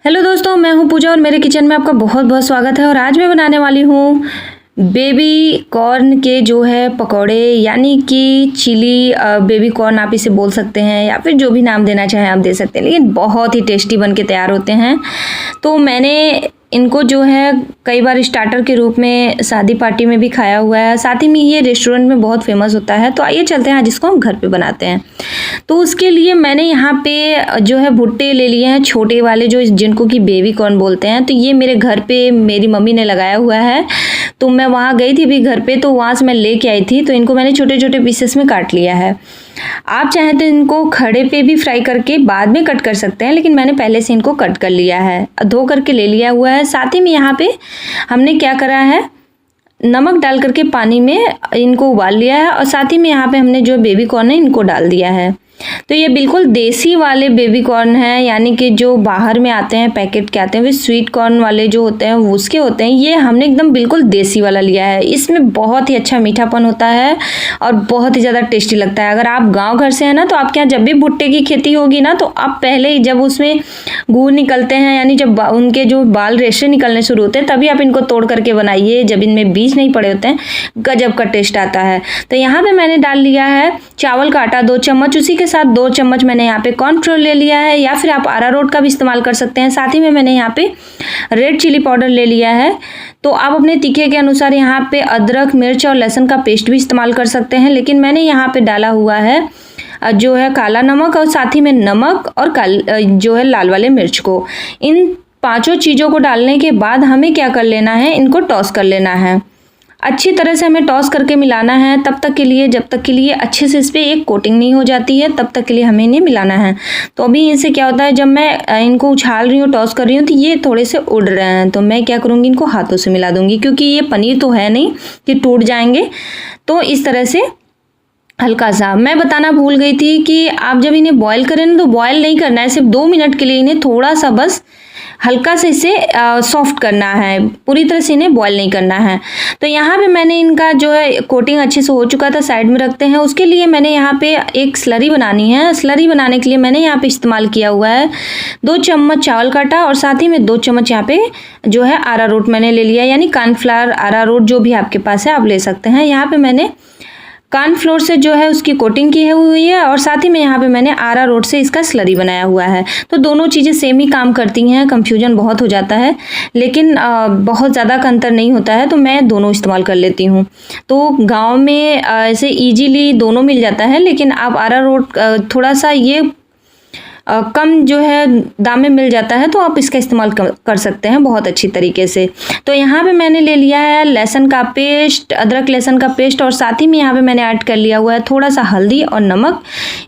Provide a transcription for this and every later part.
Hello दोस्तों, मैं हूं पूजा और मेरे किचन में आपका बहुत बहुत स्वागत है। और आज मैं बनाने वाली हूं बेबी कॉर्न के जो है पकौड़े, यानी कि चिली बेबी कॉर्न आप इसे बोल सकते हैं या फिर जो भी नाम देना चाहें आप दे सकते हैं, लेकिन बहुत ही टेस्टी बन के तैयार होते हैं। तो मैंने इनको जो है कई बार स्टार्टर के रूप में शादी पार्टी में भी खाया हुआ है, साथ ही में ये रेस्टोरेंट में बहुत फेमस होता है। तो आइए चलते हैं आज इसको हम घर पे बनाते हैं। तो उसके लिए मैंने यहाँ पे जो है भुट्टे ले लिए हैं, छोटे वाले जो जिनको कि बेबी कॉर्न बोलते हैं। तो ये मेरे घर पे मेरी मम्मी ने लगाया हुआ है, तो मैं वहाँ गई थी अभी घर पे, तो वहाँ से मैं लेके आई थी। तो इनको मैंने छोटे छोटे पीसेस में काट लिया है। आप चाहें तो इनको खड़े पे भी फ्राई करके बाद में कट कर सकते हैं, लेकिन मैंने पहले से इनको कट कर लिया है, धो करके ले लिया हुआ है। साथ ही में यहाँ पे हमने क्या करा है, नमक डाल करके पानी में इनको उबाल लिया है, और साथ ही में यहाँ पे हमने जो बेबी कॉर्न है इनको डाल दिया है। तो ये बिल्कुल देसी वाले बेबी कॉर्न है, यानी कि जो बाहर में आते हैं पैकेट के आते हैं वे स्वीट कॉर्न वाले जो होते हैं वो उसके होते हैं। ये हमने एकदम बिल्कुल देसी वाला लिया है। इसमें बहुत ही अच्छा मीठापन होता है और बहुत ही ज़्यादा टेस्टी लगता है। अगर आप गांव घर से हैं ना, तो आपके यहाँ जब भी भुट्टे की खेती होगी ना, तो आप पहले ही जब उसमें गुड़ निकलते हैं, यानी जब उनके जो बाल रेशे निकलने शुरू होते हैं, तभी आप इनको तोड़ करके बनाइए। जब इनमें बीज नहीं पड़े होते हैं, गजब का टेस्ट आता है। तो यहाँ पे मैंने डाल लिया है चावल का आटा 2 चम्मच, उसी के साथ 2 चम्मच मैंने यहाँ पे कॉर्नफ्लोर ले लिया है, या फिर आप अरारोट का भी इस्तेमाल कर सकते हैं। साथ ही में मैंने यहाँ पे रेड चिली पाउडर ले लिया है। तो आप अपने तीखे के अनुसार यहाँ पे अदरक, मिर्च और लहसुन का पेस्ट भी इस्तेमाल कर सकते हैं, लेकिन मैंने यहाँ पे डाला हुआ है जो है काला नमक, और साथ ही में नमक और जो है लाल वाले मिर्च को। इन 5 चीज़ों को डालने के बाद हमें क्या कर लेना है, इनको टॉस कर लेना है। अच्छी तरह से हमें टॉस करके मिलाना है तब तक के लिए, जब तक के लिए अच्छे से इस पर एक कोटिंग नहीं हो जाती है, तब तक के लिए हमें इन्हें मिलाना है। तो अभी इनसे क्या होता है, जब मैं इनको उछाल रही हूँ, टॉस कर रही हूँ, तो ये थोड़े से उड़ रहे हैं। तो मैं क्या करूँगी, इनको हाथों से मिला दूँगी, क्योंकि ये पनीर तो है नहीं कि टूट जाएंगे। तो इस तरह से हल्का सा, मैं बताना भूल गई थी कि आप जब इन्हें बॉईल करें ना, तो बॉईल नहीं करना है, सिर्फ 2 मिनट के लिए इन्हें थोड़ा सा बस हल्का से इसे सॉफ्ट करना है, पूरी तरह से इन्हें बॉईल नहीं करना है। तो यहाँ पे मैंने इनका जो है कोटिंग अच्छे से हो चुका था, साइड में रखते हैं। उसके लिए मैंने यहाँ पे एक स्लरी बनानी है। स्लरी बनाने के लिए मैंने यहाँ पे इस्तेमाल किया हुआ है 2 चम्मच चावल का आटा, और साथ ही में 2 चम्मच यहाँ पे जो है अरारोट मैंने ले लिया, यानी कॉर्नफ्लावर, अरारोट जो भी आपके पास है आप ले सकते हैं। यहाँ पे मैंने कॉर्नफ्लोर से जो है उसकी कोटिंग की हुई है, और साथ ही में यहाँ पे मैंने अरारोट से इसका स्लरी बनाया हुआ है। तो दोनों चीज़ें सेम ही काम करती हैं, कंफ्यूजन बहुत हो जाता है, लेकिन बहुत ज़्यादा का अंतर नहीं होता है, तो मैं दोनों इस्तेमाल कर लेती हूँ। तो गांव में ऐसे इजीली दोनों मिल जाता है, लेकिन आप अरारोट थोड़ा सा ये कम जो है दाम में मिल जाता है, तो आप इसका इस्तेमाल कर सकते हैं बहुत अच्छी तरीके से। तो यहाँ पे मैंने ले लिया है लहसुन का पेस्ट, अदरक लहसुन का पेस्ट, और साथ ही में यहाँ पे मैंने ऐड कर लिया हुआ है थोड़ा सा हल्दी और नमक।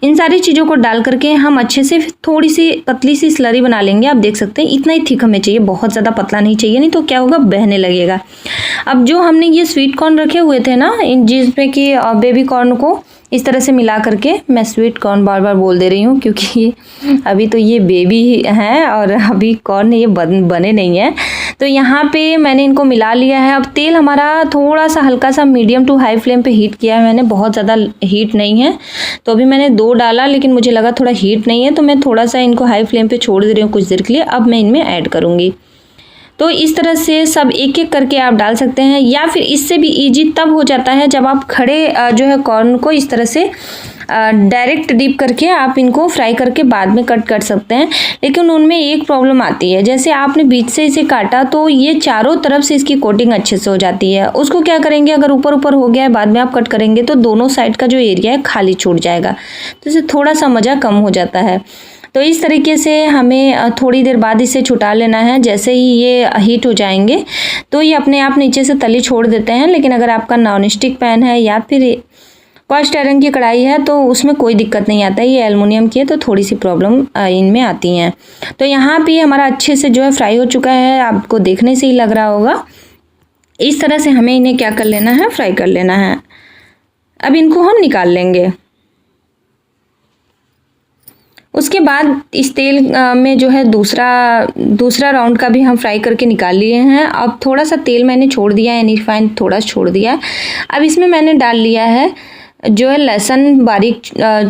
इन सारी चीज़ों को डाल करके हम अच्छे से थोड़ी सी पतली सी स्लरी बना लेंगे। आप देख सकते हैं इतना ही थिक हमें चाहिए, बहुत ज़्यादा पतला नहीं चाहिए, नहीं तो क्या होगा, बहने लगेगा। अब जो हमने ये स्वीट कॉर्न रखे हुए थे ना, इन जिसमें कि बेबी कॉर्न को इस तरह से मिला करके, मैं स्वीट कॉर्न बार बार बोल दे रही हूँ क्योंकि अभी तो ये बेबी हैं और अभी कॉर्न ये बने नहीं हैं। तो यहाँ पे मैंने इनको मिला लिया है। अब तेल हमारा थोड़ा सा हल्का सा मीडियम टू हाई फ्लेम पे हीट किया है मैंने, बहुत ज़्यादा हीट नहीं है। तो अभी मैंने 2 डाला, लेकिन मुझे लगा थोड़ा हीट नहीं है, तो मैं थोड़ा सा इनको हाई फ्लेम पे छोड़ दे रही हूँ कुछ देर के लिए। अब मैं इनमें ऐड करूँगी। तो इस तरह से सब एक एक करके आप डाल सकते हैं, या फिर इससे भी इजी तब हो जाता है जब आप खड़े जो है कॉर्न को इस तरह से डायरेक्ट डीप करके आप इनको फ्राई करके बाद में कट कर सकते हैं। लेकिन उनमें एक प्रॉब्लम आती है, जैसे आपने बीच से इसे काटा तो ये चारों तरफ से इसकी कोटिंग अच्छे से हो जाती है। उसको क्या करेंगे, अगर ऊपर ऊपर हो गया है बाद में आप कट करेंगे तो दोनों साइड का जो एरिया है खाली छूट जाएगा, तो इससे थोड़ा सा मज़ा कम हो जाता है। तो इस तरीके से हमें थोड़ी देर बाद इसे छुटा लेना है। जैसे ही ये हीट हो जाएंगे तो ये अपने आप नीचे से तली छोड़ देते हैं। लेकिन अगर आपका नॉन स्टिक पैन है या फिर कास्ट आयरन की कढ़ाई है तो उसमें कोई दिक्कत नहीं आता है। ये एल्युमिनियम की है तो थोड़ी सी प्रॉब्लम इनमें आती हैं। तो यहाँ पे हमारा अच्छे से जो है फ्राई हो चुका है, आपको देखने से ही लग रहा होगा। इस तरह से हमें इन्हें क्या कर लेना है, फ्राई कर लेना है। अब इनको हम निकाल लेंगे। उसके बाद इस तेल में जो है दूसरा राउंड का भी हम फ्राई करके निकाल लिए हैं। अब थोड़ा सा तेल मैंने छोड़ दिया है, रिफाइंड थोड़ा छोड़ दिया है। अब इसमें मैंने डाल लिया है जो है लहसुन बारीक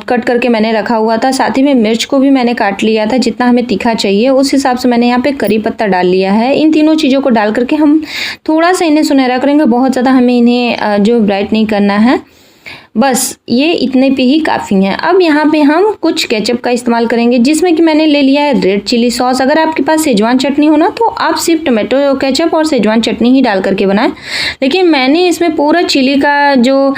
कट करके मैंने रखा हुआ था। साथ ही में मिर्च को भी मैंने काट लिया था, जितना हमें तीखा चाहिए उस हिसाब से मैंने यहाँ पे करी पत्ता डाल लिया है। इन तीनों चीज़ों को डाल करके हम थोड़ा सा इन्हें सुनहरा करेंगे, बहुत ज़्यादा हमें इन्हें जो ब्राइट नहीं करना है, बस ये इतने पे ही काफ़ी हैं। अब यहाँ पे हम कुछ केचप का इस्तेमाल करेंगे, जिसमें कि मैंने ले लिया है रेड चिली सॉस। अगर आपके पास सेजवान चटनी हो ना तो आप सिर्फ टमाटो केचप और सेजवान चटनी ही डाल करके बनाएं, लेकिन मैंने इसमें पूरा चिली का जो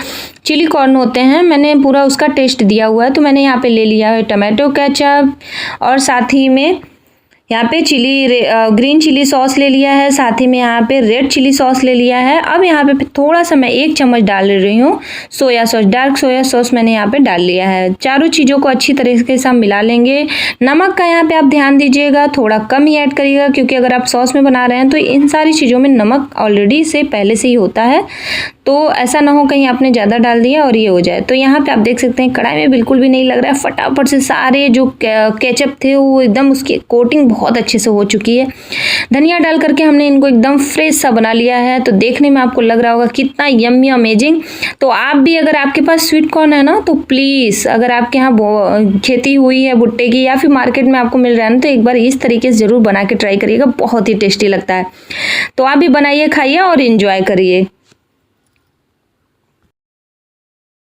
चिली कॉर्न होते हैं मैंने पूरा उसका टेस्ट दिया हुआ है। तो मैंने यहाँ पे ले लिया है टमाटो केचप और साथ ही में यहाँ पे ग्रीन चिली सॉस ले लिया है, साथ ही में यहाँ पे रेड चिली सॉस ले लिया है। अब यहाँ पे थोड़ा सा मैं 1 चम्मच डाल रही हूँ soya sauce, dark soya sauce मैंने यहाँ पे डाल लिया है। चारों चीज़ों को अच्छी तरीके से हम मिला लेंगे। नमक का यहाँ पे आप ध्यान दीजिएगा, थोड़ा कम ही ऐड करिएगा, क्योंकि अगर आप सॉस में बना रहे हैं तो इन सारी चीज़ों में नमक ऑलरेडी से पहले से ही होता है, तो ऐसा ना हो कहीं आपने ज़्यादा डाल दिया और ये हो जाए। तो यहाँ पे आप देख सकते हैं कढ़ाई में बिल्कुल भी नहीं लग रहा है, फटाफट से सारे जो केचप थे वो एकदम उसकी कोटिंग बहुत अच्छे से हो चुकी है। धनिया डाल करके हमने इनको एकदम फ्रेश सा बना लिया है, तो देखने में आपको लग रहा होगा कितना यम्मी अमेजिंग। तो आप भी अगर आपके पास स्वीट कॉर्न है ना तो प्लीज़, अगर आपके यहाँ खेती हुई है भुट्टे की या फिर मार्केट में आपको मिल रहा है ना, तो एक बार इस तरीके से ज़रूर बना के ट्राई करिएगा, बहुत ही टेस्टी लगता है। तो आप भी बनाइए, खाइए और इन्जॉय करिए।